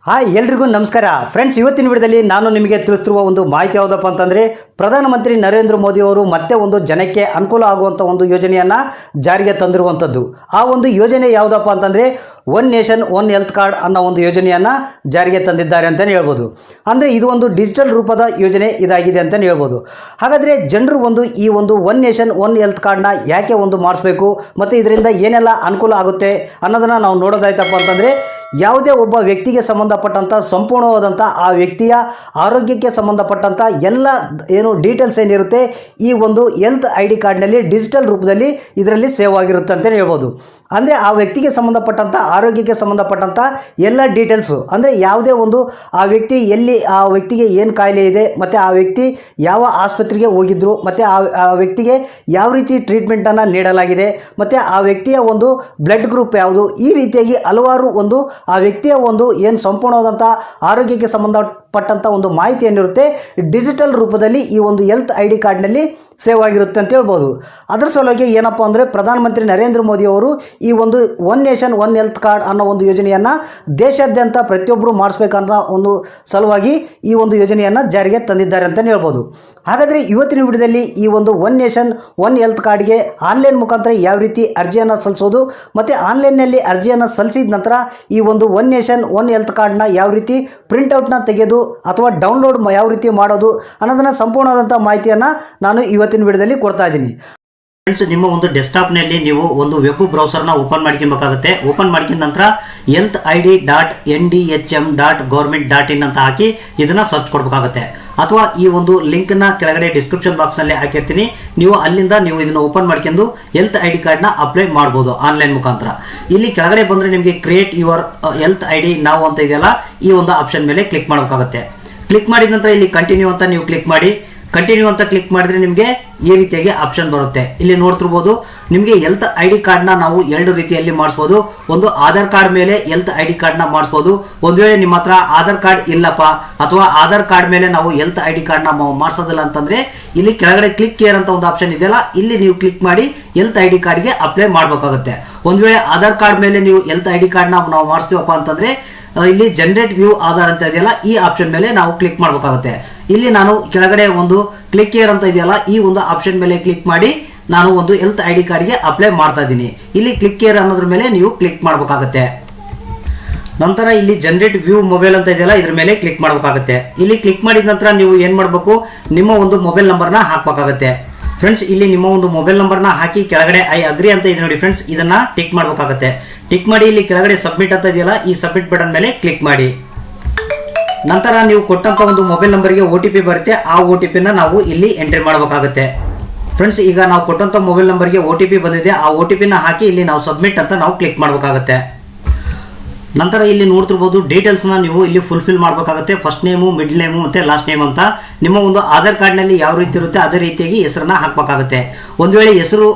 Hi ಎಲ್ರಿಗೂ ನಮಸ್ಕಾರ friends, ಇವತ್ತಿನ ವಿಡಿಯೋದಲ್ಲಿ ನಾನು ನಿಮಗೆ ತಿಳಿಸ್ತಿರುವ ಒಂದು ಮಾಹಿತಿ ಯಾವುದಪ್ಪ ಅಂತಂದರೆ ಪ್ರಧಾನಮಂತ್ರಿ ನರೇಂದ್ರ ಮೋದಿ ಅವರು ಮತ್ತೆ ಒಂದು ಜನಕ್ಕೆ ಅನುಕೂಲ ಆಗುವಂಥ ಒಂದು ಯೋಜನೆಯನ್ನು ಜಾರಿಗೆ ತಂದಿರುವಂಥದ್ದು. ಆ ಒಂದು ಯೋಜನೆ ಯಾವುದಪ್ಪ ಅಂತಂದರೆ one nation one health card ಅನ್ನೋ ಒಂದು ಯೋಜನೆಯನ್ನು ಜಾರಿಗೆ ತಂದಿದ್ದಾರೆ ಅಂತಲೇ ಹೇಳ್ಬೋದು. ಅಂದರೆ ಇದು ಒಂದು ಡಿಜಿಟಲ್ ರೂಪದ ಯೋಜನೆ ಇದಾಗಿದೆ ಅಂತಲೇ ಹೇಳ್ಬೋದು. ಹಾಗಾದರೆ ಜನರು ಈ ಒಂದು ಒನ್ ನೇಷನ್ ಒನ್ ಹೆಲ್ತ್ ಕಾರ್ಡ್ನ ಯಾಕೆ ಮಾಡಿಸ್ಬೇಕು ಮತ್ತು ಇದರಿಂದ ಏನೆಲ್ಲ ಅನುಕೂಲ ಆಗುತ್ತೆ ಅನ್ನೋದನ್ನು ನಾವು ನೋಡೋದಾಯ್ತಪ್ಪ ಅಂತಂದರೆ, ಯಾವುದೇ ಒಬ್ಬ ವ್ಯಕ್ತಿಗೆ ಸಂಬಂಧಪಟ್ಟಂಥ ಸಂಪೂರ್ಣವಾದಂಥ ಆ ವ್ಯಕ್ತಿಯ ಆರೋಗ್ಯಕ್ಕೆ ಸಂಬಂಧಪಟ್ಟಂಥ ಎಲ್ಲ ಡೀಟೇಲ್ಸ್ ಏನಿರುತ್ತೆ ಈ ಒಂದು ಹೆಲ್ತ್ ಐ ಡಿ ಕಾರ್ಡ್ನಲ್ಲಿ ಡಿಜಿಟಲ್ ರೂಪದಲ್ಲಿ ಇದರಲ್ಲಿ ಸೇವ್ ಆಗಿರುತ್ತೆ ಅಂತಲೇ ಹೇಳ್ಬೋದು. ಅಂದರೆ ಆ ವ್ಯಕ್ತಿಗೆ ಸಂಬಂಧಪಟ್ಟಂಥ ಆರೋಗ್ಯಕ್ಕೆ ಸಂಬಂಧಪಟ್ಟಂಥ ಎಲ್ಲ ಡೀಟೇಲ್ಸು, ಅಂದರೆ ಯಾವುದೇ ಆ ವ್ಯಕ್ತಿ ಎಲ್ಲಿ ಆ ವ್ಯಕ್ತಿಗೆ ಏನು ಕಾಯಿಲೆ ಇದೆ ಮತ್ತು ಆ ವ್ಯಕ್ತಿ ಯಾವ ಆಸ್ಪತ್ರೆಗೆ ಹೋಗಿದ್ರು ಮತ್ತು ಆ ವ್ಯಕ್ತಿಗೆ ಯಾವ ರೀತಿ ಟ್ರೀಟ್ಮೆಂಟನ್ನು ನೀಡಲಾಗಿದೆ ಮತ್ತು ಆ ವ್ಯಕ್ತಿಯ ಬ್ಲಡ್ ಗ್ರೂಪ್ ಯಾವುದು, ಈ ರೀತಿಯಾಗಿ ಹಲವಾರು ಆ ವ್ಯಕ್ತಿಯ ಏನು ಸಂಪೂರ್ಣವಾದಂಥ ಆರೋಗ್ಯಕ್ಕೆ ಸಂಬಂಧಪಟ್ಟಂಥ ಮಾಹಿತಿ ಏನಿರುತ್ತೆ ಡಿಜಿಟಲ್ ರೂಪದಲ್ಲಿ ಈ ಹೆಲ್ತ್ ಐ ಡಿ ಕಾರ್ಡ್ನಲ್ಲಿ ಸೇವ್ ಆಗಿರುತ್ತೆ ಅಂತ ಹೇಳ್ಬೋದು. ಅದರ ಸಲುವಾಗಿ ಏನಪ್ಪ ಅಂದರೆ ಪ್ರಧಾನಮಂತ್ರಿ ನರೇಂದ್ರ ಮೋದಿ ಅವರು ಈ one nation one health card ಅನ್ನೋ ಯೋಜನೆಯನ್ನು ದೇಶಾದ್ಯಂತ ಪ್ರತಿಯೊಬ್ಬರು ಮಾಡಿಸ್ಬೇಕನ್ನೋ ಸಲುವಾಗಿ ಈ ಯೋಜನೆಯನ್ನು ಜಾರಿಗೆ ತಂದಿದ್ದಾರೆ ಅಂತಲೇ ಹೇಳ್ಬೋದು. ಹಾಗಾದರೆ ಇವತ್ತಿನ ವಿಡಿಯೋದಲ್ಲಿ ಈ ಒನ್ ನೇಷನ್ ಒನ್ ಹೆಲ್ತ್ ಕಾರ್ಡ್ಗೆ ಆನ್ಲೈನ್ ಮುಖಾಂತರ ಯಾವ ರೀತಿ ಅರ್ಜಿಯನ್ನು ಸಲ್ಲಿಸೋದು ಮತ್ತು ಆನ್ಲೈನ್ನಲ್ಲಿ ಅರ್ಜಿಯನ್ನು ಸಲ್ಲಿಸಿದ ನಂತರ ಈ ಒನ್ ನೇಷನ್ ಒನ್ ಹೆಲ್ತ್ ಕಾರ್ಡ್ನ ಯಾವ ರೀತಿ ಪ್ರಿಂಟೌಟ್ನ ತೆಗೆದು ಅಥವಾ ಡೌನ್ಲೋಡ್ ಯಾವ ರೀತಿ ಮಾಡೋದು ಅನ್ನೋದನ್ನು ಸಂಪೂರ್ಣವಾದಂಥ ಮಾಹಿತಿಯನ್ನು ನಾನು ಇವತ್ತಿನ ವಿಡಿಯೋದಲ್ಲಿ ಕೊಡ್ತಾ ಇದ್ದೀನಿ. ಫ್ರೆಂಡ್ಸ್, ನಿಮ್ಮ ಡೆಸ್ಕ್ಟಾಪ್ನಲ್ಲಿ ನೀವು ವೆಬ್ ಬ್ರೌಸರ್ನ ಓಪನ್ ಮಾಡ್ಕೊಬೇಕಾಗುತ್ತೆ. ಓಪನ್ ಮಾಡ್ಕೊಂಡ ನಂತರ healthid.ndhm.government.in ಅಂತ ಹಾಕಿ ಇದನ್ನ ಸರ್ಚ್ ಕೊಡಬೇಕಾಗುತ್ತೆ. ಅಥವಾ ಈ ಲಿಂಕ್ನ ಕೆಳಗಡೆ ಡಿಸ್ಕ್ರಿಪ್ಷನ್ ಬಾಕ್ಸ್ನಲ್ಲಿ ಹಾಕಿರ್ತೀನಿ, ನೀವು ಅಲ್ಲಿಂದ ಇದನ್ನು ಓಪನ್ ಮಾಡ್ಕೊಂಡು ಹೆಲ್ತ್ ಐ ಡಿ ಕಾರ್ಡ್ನ ಅಪ್ಲೈ ಮಾಡ್ಬೋದು ಆನ್ಲೈನ್ ಮುಖಾಂತರ. ಇಲ್ಲಿ ಕೆಳಗಡೆ ಬಂದರೆ ನಿಮಗೆ create your health I D ನಾವು ಅಂತ ಇದೆಯಲ್ಲ, ಈ ಆಪ್ಷನ್ ಮೇಲೆ ಕ್ಲಿಕ್ ಮಾಡಬೇಕಾಗುತ್ತೆ. ಕ್ಲಿಕ್ ಮಾಡಿದ ನಂತರ ಇಲ್ಲಿ ಕಂಟಿನ್ಯೂ ಅಂತ ನೀವು ಕ್ಲಿಕ್ ಮಾಡಿ. ಕಂಟಿನ್ಯೂ ಅಂತ ಕ್ಲಿಕ್ ಮಾಡಿದ್ರೆ ನಿಮಗೆ ಈ ರೀತಿಯಾಗಿ ಆಪ್ಷನ್ ಬರುತ್ತೆ. ಇಲ್ಲಿ ನೋಡ್ತಿರ್ಬೋದು, ನಿಮಗೆ ಹೆಲ್ತ್ ಐ ಡಿ ಕಾರ್ಡ್ನ ನಾವು ಎರಡು ರೀತಿಯಲ್ಲಿ ಮಾಡಿಸ್ಬೋದು. ಒಂದು ಆಧಾರ್ ಕಾರ್ಡ್ ಮೇಲೆ ಹೆಲ್ತ್ ಐ ಡಿ ಕಾರ್ಡ್ನ ಮಾಡಿಸ್ಬೋದು. ಒಂದು ವೇಳೆ ನಿಮ್ಮ ಹತ್ರ ಆಧಾರ್ ಕಾರ್ಡ್ ಇಲ್ಲಪ್ಪ ಅಥವಾ ಆಧಾರ್ ಕಾರ್ಡ್ ಮೇಲೆ ನಾವು ಹೆಲ್ತ್ ಐ ಡಿ ಕಾರ್ಡ್ನ ಮಾಡಿಸೋದಿಲ್ಲ ಅಂತಂದ್ರೆ ಇಲ್ಲಿ ಕೆಳಗಡೆ ಕ್ಲಿಕ್ ಕೇರ್ ಅಂತ ಒಂದು ಆಪ್ಷನ್ ಇದೆಯಲ್ಲ, ಇಲ್ಲಿ ನೀವು ಕ್ಲಿಕ್ ಮಾಡಿ ಹೆಲ್ತ್ ಐ ಡಿ ಕಾರ್ಡ್ಗೆ ಅಪ್ಲೈ ಮಾಡಬೇಕಾಗುತ್ತೆ. ಒಂದು ವೇಳೆ ಆಧಾರ್ ಕಾರ್ಡ್ ಮೇಲೆ ನೀವು ಹೆಲ್ತ್ ಐ ಡಿ ಕಾರ್ಡ್ನ ನಾವು ಮಾಡಿಸ್ತೀವಪ್ಪ ಅಂತಂದ್ರೆ ಇಲ್ಲಿ ಜನರೇಟ್ ವ್ಯೂ ಆಧಾರ್ ಅಂತ ಇದೆಯಲ್ಲ, ಈ ಆಪ್ಷನ್ ಮೇಲೆ ನಾವು ಕ್ಲಿಕ್ ಮಾಡಬೇಕಾಗುತ್ತೆ. ಇಲ್ಲಿ ನಾನು ಕೆಳಗಡೆ ಕ್ಲಿಕ್ ಹಿಯರ್ ಅಂತ ಇದೆಯಲ್ಲ, ಈ ಆಪ್ಷನ್ ಮೇಲೆ ಕ್ಲಿಕ್ ಮಾಡಿ ನಾನು ಹೆಲ್ತ್ ಐ ಡಿ ಕಾರ್ಡ್ಗೆ ಅಪ್ಲೈ ಮಾಡ್ತಾ ಇದ್ದೀನಿ. ಇಲ್ಲಿ ಕ್ಲಿಕ್ ಹಿಯರ್ ಅನ್ನೋದ್ರ ಮೇಲೆ ನೀವು ಕ್ಲಿಕ್ ಮಾಡಬೇಕಾಗುತ್ತೆ. ನಂತರ ಇಲ್ಲಿ ಜನರೇಟ್ ವ್ಯೂ ಮೊಬೈಲ್ ಅಂತ ಇದೆಯಲ್ಲ, ಇದ್ರ ಮೇಲೆ ಕ್ಲಿಕ್ ಮಾಡಬೇಕಾಗುತ್ತೆ. ಇಲ್ಲಿ ಕ್ಲಿಕ್ ಮಾಡಿದ ನಂತರ ನೀವು ಏನು ಮಾಡಬೇಕು, ನಿಮ್ಮ ಮೊಬೈಲ್ ನಂಬರ್ನ ಹಾಕಬೇಕಾಗುತ್ತೆ. ಫ್ರೆಂಡ್ಸ್, ಇಲ್ಲಿ ನಿಮ್ಮ ಮೊಬೈಲ್ ನಂಬರ್ನ ಹಾಕಿ ಕೆಳಗಡೆ ಐ ಅಗ್ರಿ ಅಂತ ಇದೆ ನೋಡಿ ಫ್ರೆಂಡ್ಸ್, ಇದನ್ನ ಟಿಕ್ ಮಾಡಬೇಕಾಗುತ್ತೆ. ಟಿಕ್ ಮಾಡಿ ಇಲ್ಲಿ ಕೆಳಗಡೆ ಸಬ್ಮಿಟ್ ಅಂತ ಇದೆಯಲ್ಲ, ಈ ಸಬ್ಮಿಟ್ ಬಟನ್ ಮೇಲೆ ಕ್ಲಿಕ್ ಮಾಡಿ. ನಂತರ ನೀವು ಕೊಟ್ಟಂತ ಮೊಬೈಲ್ ನಂಬರ್ಗೆ OTP ಬರುತ್ತೆ. ಆ OTP ನ ನಾವು ಇಲ್ಲಿ ಎಂಟ್ರಿ ಮಾಡಬೇಕಾಗುತ್ತೆ. ಫ್ರೆಂಡ್ಸ್, ಈಗ ನಾವು ಕೊಟ್ಟಂತ ಮೊಬೈಲ್ ನಂಬರ್ಗೆ OTP ಬಂದಿದೆ. ಆ OTP ನ ಹಾಕಿ ಇಲ್ಲಿ ನಾವು ಸಬ್ಮಿಟ್ ಅಂತ ನಾವು ಕ್ಲಿಕ್ ಮಾಡಬೇಕಾಗುತ್ತೆ. ನಂತರ ಇಲ್ಲಿ ನೋಡ್ತಿರ್ಬೋದು, ಡೀಟೇಲ್ಸ್ನ ನೀವು ಇಲ್ಲಿ ಫುಲ್ಫಿಲ್ ಮಾಡಬೇಕಾಗುತ್ತೆ. ಫಸ್ಟ್ ನೇಮು, ಮಿಡ್ಲ್ ನೇಮು ಮತ್ತು ಲಾಸ್ಟ್ ನೇಮ್ ಅಂತ ನಿಮ್ಮ ಆಧಾರ್ ಕಾರ್ಡ್ನಲ್ಲಿ ಯಾವ ರೀತಿ ಇರುತ್ತೆ ಅದೇ ರೀತಿಯಾಗಿ ಹೆಸರನ್ನ ಹಾಕಬೇಕಾಗುತ್ತೆ. ಒಂದು ವೇಳೆ ಹೆಸರು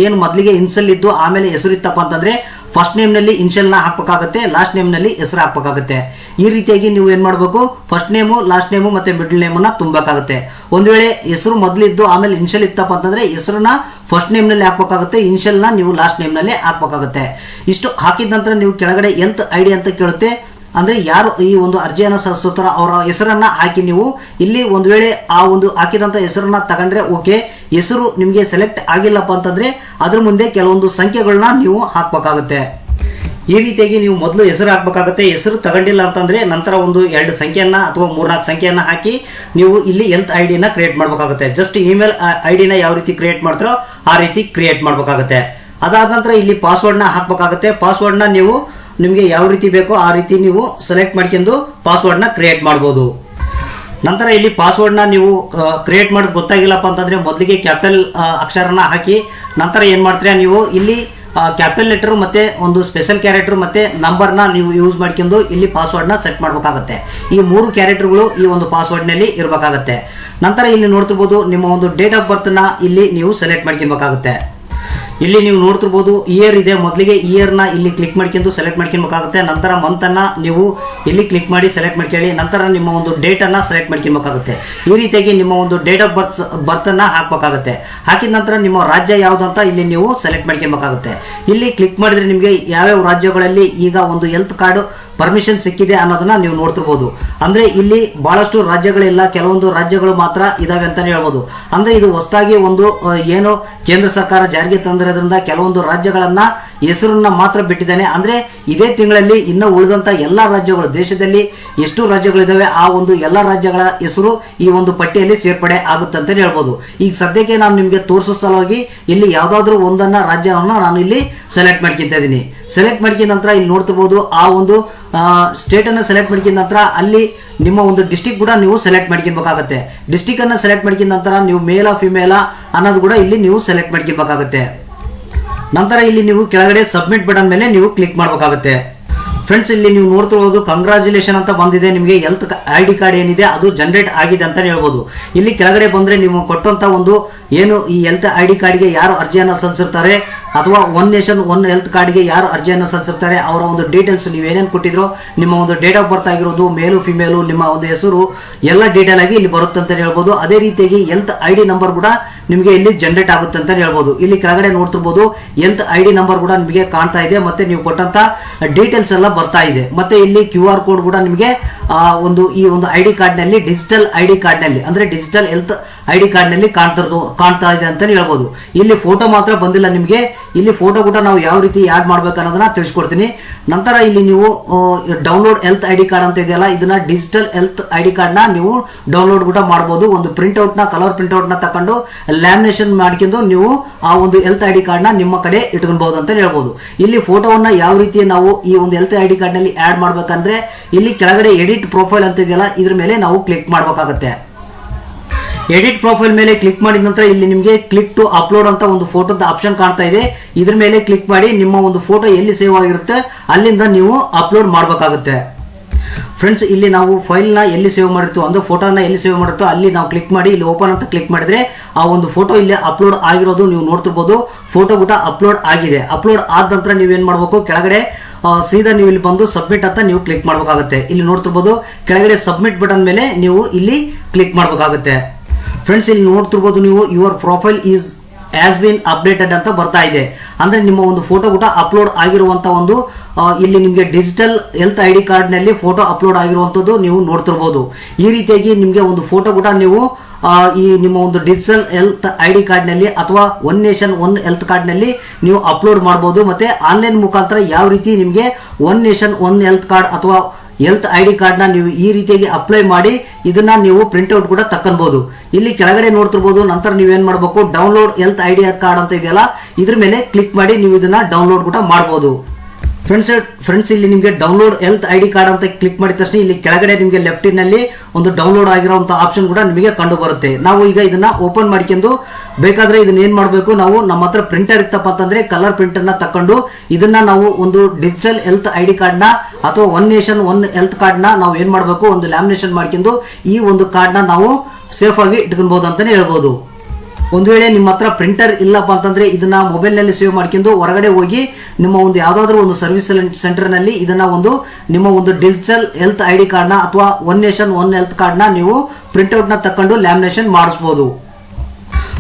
ಏನು ಮೊದಲಿಗೆ ಇನ್ಸಲ್ ಇದ್ದು ಆಮೇಲೆ ಹೆಸರು ಇತ್ತಪ್ಪ ಅಂತಂದರೆ ಫಸ್ಟ್ ನೇಮ್ನಲ್ಲಿ ಇನ್ಷಲ್ನ ಹಾಕಬೇಕಾಗುತ್ತೆ, ಲಾಸ್ಟ್ ನೇಮ್ನಲ್ಲಿ ಹೆಸರು ಹಾಕಬೇಕಾಗುತ್ತೆ. ಈ ರೀತಿಯಾಗಿ ನೀವು ಏನು ಮಾಡಬೇಕು, ಫಸ್ಟ್ ನೇಮು, ಲಾಸ್ಟ್ ನೇಮು ಮತ್ತು ಮಿಡ್ಲ್ ನೇಮನ್ನು ತುಂಬಬೇಕಾಗುತ್ತೆ. ಒಂದು ವೇಳೆ ಹೆಸರು ಮೊದಲಿದ್ದು ಆಮೇಲೆ ಇನ್ಷಲ್ ಇತ್ತಪ್ಪ ಅಂತಂದರೆ ಹೆಸರನ್ನ ಫಸ್ಟ್ ನೇಮ್ನಲ್ಲಿ ಹಾಕಬೇಕಾಗುತ್ತೆ, ಇನ್ಷಲ್ನ ನೀವು ಲಾಸ್ಟ್ ನೇಮ್ನಲ್ಲಿ ಹಾಕಬೇಕಾಗುತ್ತೆ. ಇಷ್ಟು ಹಾಕಿದ ನಂತರ ನೀವು ಕೆಳಗಡೆ ಹೆಲ್ತ್ ಐ ಡಿ ಅಂತ ಕೇಳುತ್ತೆ. ಅಂದರೆ ಯಾರು ಈ ಅರ್ಜಿಯನ್ನು ಸಲ್ಲಿಸ್ತಾರೋ ಅವರ ಹೆಸರನ್ನು ಹಾಕಿ ನೀವು ಇಲ್ಲಿ ಒಂದು ವೇಳೆ ಆ ಹಾಕಿದಂಥ ಹೆಸರನ್ನ ತಗೊಂಡ್ರೆ ಓಕೆ. ಹೆಸರು ನಿಮಗೆ ಸೆಲೆಕ್ಟ್ ಆಗಿಲ್ಲಪ್ಪ ಅಂತಂದರೆ ಅದ್ರ ಮುಂದೆ ಕೆಲವೊಂದು ಸಂಖ್ಯೆಗಳನ್ನ ನೀವು ಹಾಕಬೇಕಾಗುತ್ತೆ. ಈ ರೀತಿಯಾಗಿ ನೀವು ಮೊದಲು ಹೆಸರು ಹಾಕಬೇಕಾಗುತ್ತೆ. ಹೆಸರು ತಗೊಂಡಿಲ್ಲ ಅಂತಂದರೆ ನಂತರ 2 ಸಂಖ್ಯೆಯನ್ನು ಅಥವಾ 3-4 ಸಂಖ್ಯೆಯನ್ನು ಹಾಕಿ ನೀವು ಇಲ್ಲಿ ಹೆಲ್ತ್ ಐ ಡಿನ ಕ್ರಿಯೇಟ್ ಮಾಡಬೇಕಾಗುತ್ತೆ. ಜಸ್ಟ್ ಇಮೇಲ್ ಐ ಡಿನ ಯಾವ ರೀತಿ ಕ್ರಿಯೇಟ್ ಮಾಡ್ತಾರೋ ಆ ರೀತಿ ಕ್ರಿಯೇಟ್ ಮಾಡಬೇಕಾಗುತ್ತೆ. ಅದಾದ ನಂತರ ಇಲ್ಲಿ ಪಾಸ್ವರ್ಡ್ನ ಹಾಕಬೇಕಾಗುತ್ತೆ. ಪಾಸ್ವರ್ಡ್ನ ನೀವು ನಿಮಗೆ ಯಾವ ರೀತಿ ಬೇಕೋ ಆ ರೀತಿ ನೀವು ಸೆಲೆಕ್ಟ್ ಮಾಡ್ಕೊಂಡು ಪಾಸ್ವರ್ಡ್ನ ಕ್ರಿಯೇಟ್ ಮಾಡ್ಬೋದು. ನಂತರ ಇಲ್ಲಿ ಪಾಸ್ವರ್ಡ್ನ ನೀವು ಕ್ರಿಯೇಟ್ ಮಾಡೋದು ಗೊತ್ತಾಗಿಲ್ಲಪ್ಪ ಅಂತಂದರೆ ಮೊದಲಿಗೆ ಕ್ಯಾಪಿಟಲ್ ಅಕ್ಷರನ ಹಾಕಿ ನಂತರ ಏನು ಮಾಡ್ತೀರಾ ನೀವು ಇಲ್ಲಿ ಕ್ಯಾಪಿಟಲ್ ಲೆಟರ್ ಮತ್ತು ಸ್ಪೆಷಲ್ ಕ್ಯಾರೆಕ್ಟರ್ ಮತ್ತು ನಂಬರ್ನ ನೀವು ಯೂಸ್ ಮಾಡ್ಕೊಂಡು ಇಲ್ಲಿ ಪಾಸ್ವರ್ಡ್ನ ಸೆಟ್ ಮಾಡಬೇಕಾಗುತ್ತೆ. ಈ 3 ಕ್ಯಾರೆಕ್ಟರ್ಗಳು ಈ ಪಾಸ್ವರ್ಡ್ನಲ್ಲಿ ಇರಬೇಕಾಗುತ್ತೆ. ನಂತರ ಇಲ್ಲಿ ನೋಡ್ತಿರ್ಬೋದು, ನಿಮ್ಮ ಡೇಟ್ ಆಫ್ ಬರ್ತ್ನ ಇಲ್ಲಿ ನೀವು ಸೆಲೆಕ್ಟ್ ಮಾಡ್ಕೊಬೇಕಾಗುತ್ತೆ. ಇಲ್ಲಿ ನೀವು ನೋಡ್ತಿರ್ಬೋದು, ಇಯರ್ ಇದೆ. ಮೊದಲಿಗೆ ಇಯರ್ನ ಇಲ್ಲಿ ಕ್ಲಿಕ್ ಮಾಡ್ಕೊಂಡು ಸೆಲೆಕ್ಟ್ ಮಾಡ್ಕೊಬೇಕಾಗುತ್ತೆ. ನಂತರ ಮಂತನ್ನು ನೀವು ಇಲ್ಲಿ ಕ್ಲಿಕ್ ಮಾಡಿ ಸೆಲೆಕ್ಟ್ ಮಾಡ್ಕೊಳ್ಳಿ. ನಂತರ ನಿಮ್ಮ ಡೇಟನ್ನು ಸೆಲೆಕ್ಟ್ ಮಾಡ್ಕೊಬೇಕಾಗುತ್ತೆ. ಈ ರೀತಿಯಾಗಿ ನಿಮ್ಮ ಡೇಟ್ ಆಫ್ ಬರ್ತನ್ನು ಹಾಕಬೇಕಾಗುತ್ತೆ. ಹಾಕಿದ ನಂತರ ನಿಮ್ಮ ರಾಜ್ಯ ಯಾವುದಂತ ಇಲ್ಲಿ ನೀವು ಸೆಲೆಕ್ಟ್ ಮಾಡ್ಕೊಬೇಕಾಗುತ್ತೆ. ಇಲ್ಲಿ ಕ್ಲಿಕ್ ಮಾಡಿದರೆ ನಿಮಗೆ ಯಾವ್ಯಾವ ರಾಜ್ಯಗಳಲ್ಲಿ ಈಗ ಹೆಲ್ತ್ ಕಾರ್ಡ್ ಪರ್ಮಿಷನ್ ಸಿಕ್ಕಿದೆ ಅನ್ನೋದನ್ನ ನೀವು ನೋಡ್ತಿರ್ಬೋದು. ಅಂದ್ರೆ ಇಲ್ಲಿ ಬಹಳಷ್ಟು ರಾಜ್ಯಗಳಿಲ್ಲ, ಕೆಲವೊಂದು ರಾಜ್ಯಗಳು ಮಾತ್ರ ಇದಾವೆ ಅಂತಾನೆ ಹೇಳ್ಬೋದು. ಅಂದ್ರೆ ಇದು ಹೊಸದಾಗಿ ಒಂದು ಏನು ಕೇಂದ್ರ ಸರ್ಕಾರ ಜಾರಿಗೆ ತಂದಿರೋದ್ರಿಂದ ಕೆಲವೊಂದು ರಾಜ್ಯಗಳನ್ನ ಹೆಸರನ್ನ ಮಾತ್ರ ಬಿಟ್ಟಿದ್ದಾನೆ. ಅಂದ್ರೆ ಇದೇ ತಿಂಗಳಲ್ಲಿ ಇನ್ನು ಉಳಿದಂತ ಎಲ್ಲಾ ರಾಜ್ಯಗಳು, ದೇಶದಲ್ಲಿ ಎಷ್ಟು ರಾಜ್ಯಗಳಿದಾವೆ ಆ ಒಂದು ಎಲ್ಲಾ ರಾಜ್ಯಗಳ ಹೆಸರು ಈ ಒಂದು ಪಟ್ಟಿಯಲ್ಲಿ ಸೇರ್ಪಡೆ ಆಗುತ್ತೆ ಅಂತ ಹೇಳ್ಬೋದು. ಈಗ ಸದ್ಯಕ್ಕೆ ನಾನು ನಿಮಗೆ ತೋರಿಸೋ ಸಲುವಾಗಿ ಇಲ್ಲಿ ಯಾವ್ದಾದ್ರು ಒಂದನ್ನ ರಾಜ್ಯವನ್ನು ನಾನು ಇಲ್ಲಿ ಸೆಲೆಕ್ಟ್ ಮಾಡ್ಕಿಂತ ಇದ್ದೀನಿ. ಸೆಲೆಕ್ಟ್ ಮಾಡ್ಕಿದ ನಂತರ ಇಲ್ಲಿ ನೋಡ್ತಿರ್ಬೋದು ಆ ಒಂದು ಸ್ಟೇಟ್ ಅನ್ನು ಸೆಲೆಕ್ಟ್ ಮಾಡ್ಕಿದ ನಂತರ ಅಲ್ಲಿ ನಿಮ್ಮ ಒಂದು ಡಿಸ್ಟಿಕ್ ಕೂಡ ನೀವು ಸೆಲೆಕ್ಟ್ ಮಾಡ್ಕೊಬೇಕಾಗುತ್ತೆ. ಡಿಸ್ಟಿಕ್ ಅನ್ನ ಸೆಲೆಕ್ಟ್ ಮಾಡ್ಕಿದ ನಂತರ ನೀವು ಮೇಲಾ ಫಿಮೇಲಾ ಅನ್ನೋದು ಕೂಡ ಇಲ್ಲಿ ನೀವು ಸೆಲೆಕ್ಟ್ ಮಾಡ್ಕೊಬೇಕಾಗುತ್ತೆ. ನಂತರ ಇಲ್ಲಿ ನೀವು ಕೆಳಗಡೆ ಸಬ್ಮಿಟ್ ಬಟನ್ ಮೇಲೆ ನೀವು ಕ್ಲಿಕ್ ಮಾಡಬೇಕಾಗುತ್ತೆ. ಫ್ರೆಂಡ್ಸ್, ಇಲ್ಲಿ ನೀವು ನೋಡ್ತಿರ್ಬೋದು ಕಂಗ್ರಾಚುಲೇಷನ್ ಅಂತ ಬಂದಿದೆ. ನಿಮಗೆ ಹೆಲ್ತ್ ID ಕಾರ್ಡ್ ಏನಿದೆ ಅದು ಜನರೇಟ್ ಆಗಿದೆ ಅಂತ ಹೇಳ್ಬೋದು. ಇಲ್ಲಿ ಕೆಳಗಡೆ ಬಂದ್ರೆ ನೀವು ಕೊಟ್ಟಂತ ಒಂದು ಏನು ಈ ಹೆಲ್ತ್ ID ಕಾರ್ಡ್ಗೆ ಯಾರು ಅರ್ಜಿಯನ್ನು ಸಲ್ಲಿಸಿರ್ತಾರೆ ಅಥವಾ ಒನ್ ನೇಷನ್ ಒನ್ ಹೆಲ್ತ್ ಕಾರ್ಡ್ಗೆ ಯಾರು ಅರ್ಜಿಯನ್ನು ಸಲ್ಲಿಸಿರ್ತಾರೆ ಅವರ ಒಂದು ಡೀಟೇಲ್ಸ್ ನೀವು ಏನೇನು ಕೊಟ್ಟಿದ್ರು, ನಿಮ್ಮ ಒಂದು ಡೇಟ್ ಆಫ್ ಬರ್ತ್ ಆಗಿರೋದು, ಮೇಲು ಫಿಮೇಲು, ನಿಮ್ಮ ಒಂದು ಹೆಸರು ಎಲ್ಲ ಡೀಟೇಲ್ ಆಗಿ ಇಲ್ಲಿ ಬರುತ್ತೆ ಅಂತ ಹೇಳ್ಬೋದು. ಅದೇ ರೀತಿಯಾಗಿ ಹೆಲ್ತ್ ID ನಂಬರ್ ಕೂಡ ನಿಮಗೆ ಇಲ್ಲಿ ಜನರೇಟ್ ಆಗುತ್ತೆ ಅಂತ ಹೇಳ್ಬೋದು. ಇಲ್ಲಿ ಕೆಳಗಡೆ ನೋಡ್ತಿರ್ಬೋದು ಹೆಲ್ತ್ ID ನಂಬರ್ ಕೂಡ ನಿಮಗೆ ಕಾಣ್ತಾ ಇದೆ, ಮತ್ತೆ ನೀವು ಕೊಟ್ಟಂತ ಡೀಟೇಲ್ಸ್ ಎಲ್ಲ ಬರ್ತಾ ಇದೆ. ಮತ್ತೆ ಇಲ್ಲಿ QR ಕೋಡ್ ಕೂಡ ನಿಮಗೆ ಈ ಒಂದು ID ಕಾರ್ಡ್ನಲ್ಲಿ ಡಿಜಿಟಲ್ ID ಕಾರ್ಡ್ನಲ್ಲಿ ಅಂದ್ರೆ ಡಿಜಿಟಲ್ ಹೆಲ್ತ್ ID ಕಾರ್ಡ್ನಲ್ಲಿ ಕಾಣ್ತಾ ಇದೆ ಅಂತ ಹೇಳ್ಬೋದು. ಇಲ್ಲಿ ಫೋಟೋ ಮಾತ್ರ ಬಂದಿಲ್ಲ ನಿಮಗೆ. ಇಲ್ಲಿ ಫೋಟೋ ಕೂಡ ನಾವು ಯಾವ ರೀತಿ ಆಡ್ ಮಾಡ್ಬೇಕು ಅನ್ನೋದನ್ನ ತಿಳಿಸ್ಕೊಡ್ತೀನಿ. ನಂತರ ಇಲ್ಲಿ ನೀವು ಡೌನ್ಲೋಡ್ ಹೆಲ್ತ್ ID ಕಾರ್ಡ್ ಅಂತ ಇದೆಯಲ್ಲ, ಇದನ್ನ ಡಿಜಿಟಲ್ ಹೆಲ್ತ್ ID ಕಾರ್ಡ್ನ ನೀವು ಡೌನ್ಲೋಡ್ ಕೂಡ ಮಾಡ್ಬೋದು. ಒಂದು ಪ್ರಿಂಟ್ಔಟ್ನ ಕಲರ್ ಪ್ರಿಂಟ್ಔಟ್ನ ತಕೊಂಡು ಲ್ಯಾಮಿನೇಷನ್ ಮಾಡ್ಕೊಂಡು ನೀವು ಆ ಒಂದು ಹೆಲ್ತ್ ID ಕಾರ್ಡ್ನ ನಿಮ್ಮ ಕಡೆ ಇಟ್ಕೊಬಹುದು ಅಂತ ಹೇಳ್ಬೋದು. ಇಲ್ಲಿ ಫೋಟೋವನ್ನ ಯಾವ ರೀತಿ ನಾವು ಈ ಒಂದು ಹೆಲ್ತ್ ID ಕಾರ್ಡ್ನಲ್ಲಿ ಆಡ್ ಮಾಡ್ಬೇಕಂದ್ರೆ ಇಲ್ಲಿ ಕೆಳಗಡೆ ಎಡಿಟ್ ಪ್ರೊಫೈಲ್ ಅಂತ ಇದೆಯಲ್ಲ, ಇದ್ರ ಮೇಲೆ ನಾವು ಕ್ಲಿಕ್ ಮಾಡಬೇಕಾಗುತ್ತೆ. ಎಡಿಟ್ ಪ್ರೊಫೈಲ್ ಮೇಲೆ ಕ್ಲಿಕ್ ಮಾಡಿದ ನಂತರ ಇಲ್ಲಿ ನಿಮಗೆ ಕ್ಲಿಕ್ ಟು ಅಪ್ಲೋಡ್ ಅಂತ ಒಂದು ಫೋಟೋದ ಆಪ್ಷನ್ ಕಾಣ್ತಾ ಇದೆ. ಇದ್ರ ಮೇಲೆ ಕ್ಲಿಕ್ ಮಾಡಿ ನಿಮ್ಮ ಒಂದು ಫೋಟೋ ಎಲ್ಲಿ ಸೇವ್ ಆಗಿರುತ್ತೆ ಅಲ್ಲಿಂದ ನೀವು ಅಪ್ಲೋಡ್ ಮಾಡಬೇಕಾಗುತ್ತೆ. ಫ್ರೆಂಡ್ಸ್, ಇಲ್ಲಿ ನಾವು ಫೈಲ್ನ ಎಲ್ಲಿ ಸೇವ್ ಮಾಡಿರ್ತೀವೋ ಅಂದ್ರೆ ಫೋಟೋನ ಎಲ್ಲಿ ಸೇವ್ ಮಾಡಿರ್ತೋ ಅಲ್ಲಿ ನಾವು ಕ್ಲಿಕ್ ಮಾಡಿ ಇಲ್ಲಿ ಓಪನ್ ಅಂತ ಕ್ಲಿಕ್ ಮಾಡಿದ್ರೆ ಆ ಒಂದು ಫೋಟೋ ಇಲ್ಲಿ ಅಪ್ಲೋಡ್ ಆಗಿರೋದು ನೀವು ನೋಡ್ತಿರ್ಬೋದು. ಫೋಟೋ ಕೂಡ ಅಪ್ಲೋಡ್ ಆಗಿದೆ. ಅಪ್ಲೋಡ್ ಆದ ನಂತರ ನೀವೇನು ಮಾಡಬೇಕು, ಕೆಳಗಡೆ ಸೀದಾ ನೀವು ಇಲ್ಲಿ ಬಂದು ಸಬ್ಮಿಟ್ ಅಂತ ನೀವು ಕ್ಲಿಕ್ ಮಾಡಬೇಕಾಗುತ್ತೆ. ಇಲ್ಲಿ ನೋಡ್ತಿರ್ಬೋದು ಕೆಳಗಡೆ ಸಬ್ಮಿಟ್ ಬಟನ್ ಮೇಲೆ ನೀವು ಇಲ್ಲಿ ಕ್ಲಿಕ್ ಮಾಡಬೇಕಾಗುತ್ತೆ. ಫ್ರೆಂಡ್ಸ್, ಇಲ್ಲಿ ನೋಡ್ತಿರ್ಬೋದು ನೀವು your profile is has been updated ಅಂತ ಬರ್ತಾ ಇದೆ. ಅಂದ್ರೆ ನಿಮ್ಮ ಒಂದು ಫೋಟೋ ಕೂಡ ಅಪ್ಲೋಡ್ ಆಗಿರುವಂತ ಒಂದು ಇಲ್ಲಿ ನಿಮಗೆ ಡಿಜಿಟಲ್ ಹೆಲ್ತ್ ID ಕಾರ್ಡ್ನಲ್ಲಿ ಫೋಟೋ ಅಪ್ಲೋಡ್ ಆಗಿರುವಂಥದ್ದು ನೀವು ನೋಡ್ತಿರ್ಬೋದು. ಈ ರೀತಿಯಾಗಿ ನಿಮಗೆ ಒಂದು ಫೋಟೋ ಕೂಡ ನೀವು ಈ ನಿಮ್ಮ ಒಂದು ಡಿಜಿಟಲ್ ಹೆಲ್ತ್ ID ಕಾರ್ಡ್ನಲ್ಲಿ ಅಥವಾ ಒನ್ ನೇಷನ್ ಒನ್ ಹೆಲ್ತ್ ಕಾರ್ಡ್ನಲ್ಲಿ ನೀವು ಅಪ್ಲೋಡ್ ಮಾಡ್ಬೋದು. ಮತ್ತೆ ಆನ್ಲೈನ್ ಮುಖಾಂತರ ಯಾವ ರೀತಿ ನಿಮಗೆ one nation one health card ಅಥವಾ ಹೆಲ್ತ್ ID ಕಾರ್ಡ್ನ ನೀವು ಈ ರೀತಿಯಾಗಿ ಅಪ್ಲೈ ಮಾಡಿ ಇದನ್ನ ನೀವು ಪ್ರಿಂಟ್ಔಟ್ ಕೂಡ ತಕ್ಕೊಬಹುದು. ಇಲ್ಲಿ ಕೆಳಗಡೆ ನೋಡ್ತಿರ್ಬೋದು. ನಂತರ ನೀವೇನು ಮಾಡಬೇಕು, ಡೌನ್ಲೋಡ್ ಹೆಲ್ತ್ ID ಕಾರ್ಡ್ ಅಂತ ಇದೆಯಲ್ಲ ಇದ್ರ ಮೇಲೆ ಕ್ಲಿಕ್ ಮಾಡಿ ನೀವು ಇದನ್ನ ಡೌನ್ಲೋಡ್ ಕೂಡ ಮಾಡಬಹುದು. ಫ್ರೆಂಡ್ಸ್, ಇಲ್ಲಿ ನಿಮಗೆ ಡೌನ್ಲೋಡ್ ಹೆಲ್ತ್ ID ಕಾರ್ಡ್ ಅಂತ ಕ್ಲಿಕ್ ಮಾಡಿದ ತಕ್ಷಣ ಇಲ್ಲಿ ಕೆಳಗಡೆ ನಿಮಗೆ ಲೆಫ್ಟಿನಲ್ಲಿ ಒಂದು ಡೌನ್ಲೋಡ್ ಆಗಿರುವಂಥ ಆಪ್ಷನ್ ಕೂಡ ನಿಮಗೆ ಕಂಡು ಬರುತ್ತೆ. ನಾವು ಈಗ ಇದನ್ನ ಓಪನ್ ಮಾಡ್ಕೊಂಡು ಬೇಕಾದ್ರೆ ಇದನ್ನ ಏನು ಮಾಡಬೇಕು, ನಾವು ನಮ್ಮ ಹತ್ರ ಪ್ರಿಂಟರ್ ಇತ್ತಪ್ಪ ಅಂತಂದ್ರೆ ಕಲರ್ ಪ್ರಿಂಟರ್ನ ತಕೊಂಡು ಇದನ್ನ ನಾವು ಒಂದು ಡಿಜಿಟಲ್ ಹೆಲ್ತ್ ID ಕಾರ್ಡ್ನ ಅಥವಾ ಒನ್ ನೇಷನ್ ಒನ್ ಹೆಲ್ತ್ ಕಾರ್ಡ್ನ ನಾವು ಏನು ಮಾಡಬೇಕು, ಒಂದು ಲ್ಯಾಮಿನೇಷನ್ ಮಾಡ್ಕೊಂಡು ಈ ಒಂದು ಕಾರ್ಡ್ನ ನಾವು ಸೇಫ್ ಆಗಿ ಇಟ್ಕೊಬಹುದು ಅಂತಾನೆ ಹೇಳ್ಬೋದು. ಒಂದು ವೇಳೆ ನಿಮ್ಮ ಹತ್ರ ಪ್ರಿಂಟರ್ ಇಲ್ಲಪ್ಪ ಅಂತಂದ್ರೆ ಇದನ್ನ ಮೊಬೈಲ್ನಲ್ಲಿ ಸೇವ್ ಮಾಡ್ಕೊಂಡು ಹೊರಗಡೆ ಹೋಗಿ ನಿಮ್ಮ ಒಂದು ಯಾವುದಾದ್ರೂ ಒಂದು ಸರ್ವಿಸ್ ಸೆಂಟರ್ನಲ್ಲಿ ಇದನ್ನ ಒಂದು ನಿಮ್ಮ ಒಂದು ಡಿಜಿಟಲ್ ಹೆಲ್ತ್ ID ಕಾರ್ಡ್ನ ಅಥವಾ ಒನ್ ನೇಷನ್ ಒನ್ ಹೆಲ್ತ್ ಕಾರ್ಡ್ನ ನೀವು ಪ್ರಿಂಟ್ಔಟ್ನ ತಕೊಂಡು ಲ್ಯಾಮಿನೇಷನ್ ಮಾಡಿಸ್ಬೋದು.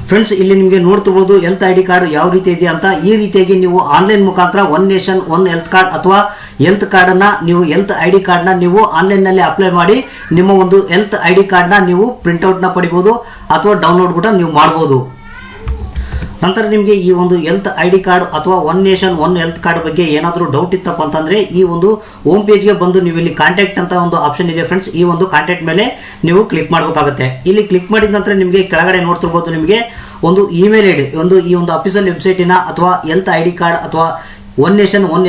ಫ್ರೆಂಡ್ಸ್, ಇಲ್ಲಿ ನಿಮಗೆ ನೋಡ್ತಿರ್ಬೋದು ಹೆಲ್ತ್ ID ಕಾರ್ಡ್ ಯಾವ ರೀತಿ ಇದೆ ಅಂತ. ಈ ರೀತಿಯಾಗಿ ನೀವು ಆನ್ಲೈನ್ ಮುಖಾಂತರ one nation one health card ಅಥವಾ ಹೆಲ್ತ್ ಕಾರ್ಡನ್ನ ನೀವು ಹೆಲ್ತ್ ID ಕಾರ್ಡ್ನ ನೀವು ಆನ್ಲೈನ್ನಲ್ಲಿ ಅಪ್ಲೈ ಮಾಡಿ ನಿಮ್ಮ ಒಂದು ಹೆಲ್ತ್ ID ಕಾರ್ಡ್ನ ನೀವು ಪ್ರಿಂಟ್ಔಟ್ನ ಪಡಿಬೋದು ಅಥವಾ ಡೌನ್ಲೋಡ್ ಕೂಡ ನೀವು ಮಾಡ್ಬೋದು. ನಂತರ ನಿಮಗೆ ಈ ಒಂದು ಹೆಲ್ತ್ ID ಕಾರ್ಡ್ ಅಥವಾ one nation one health card ಬಗ್ಗೆ ಏನಾದರೂ ಡೌಟ್ ಇತ್ತಪ್ಪ ಅಂತಂದ್ರೆ ಈ ಒಂದು ಹೋಮ್ ಪೇಜ್ಗೆ ಬಂದು ನೀವು ಇಲ್ಲಿ ಕಾಂಟ್ಯಾಕ್ಟ್ ಅಂತ ಒಂದು ಆಪ್ಷನ್ ಇದೆ ಫ್ರೆಂಡ್ಸ್. ಈ ಒಂದು ಕಾಂಟ್ಯಾಕ್ಟ್ ಮೇಲೆ ನೀವು ಕ್ಲಿಕ್ ಮಾಡಬೇಕಾಗುತ್ತೆ. ಇಲ್ಲಿ ಕ್ಲಿಕ್ ಮಾಡಿದ ನಂತರ ನಿಮಗೆ ಕೆಳಗಡೆ ನೋಡ್ತಿರ್ಬೋದು ನಿಮಗೆ ಒಂದು ಇಮೇಲ್ ID ಈ ಒಂದು ಅಫಿಷಿಯಲ್ ವೆಬ್ಸೈಟಿನ ಅಥವಾ ಹೆಲ್ತ್ ID ಕಾರ್ಡ್ ಅಥವಾ one nation one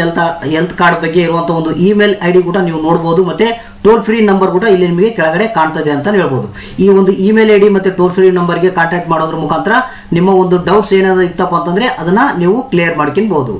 health card ಬಗ್ಗೆ ಇರುವಂಥ ಒಂದು ಇಮೇಲ್ ID ಕೂಡ ನೀವು ನೋಡ್ಬೋದು. ಮತ್ತೆ ಟೋಲ್ ಫ್ರೀ ನಂಬರ್ ಕೂಡ ಇಲ್ಲಿ ನಿಮಗೆ ಕೆಳಗಡೆ ಕಾಣ್ತದೆ ಅಂತ ಹೇಳ್ಬೋದು. ಈ ಒಂದು ಇಮೇಲ್ ID ಮತ್ತೆ ಟೋಲ್ ಫ್ರೀ ನಂಬರ್ಗೆ ಕಾಂಟ್ಯಾಕ್ಟ್ ಮಾಡೋದ್ರ ಮುಖಾಂತರ ನಿಮ್ಮ ಒಂದು ಡೌಟ್ಸ್ ಏನಾದ್ರು ಇತ್ತಪ್ಪ ಅಂತಂದ್ರೆ ಅದನ್ನ ನೀವು ಕ್ಲಿಯರ್ ಮಾಡ್ಕೊಬಹುದು.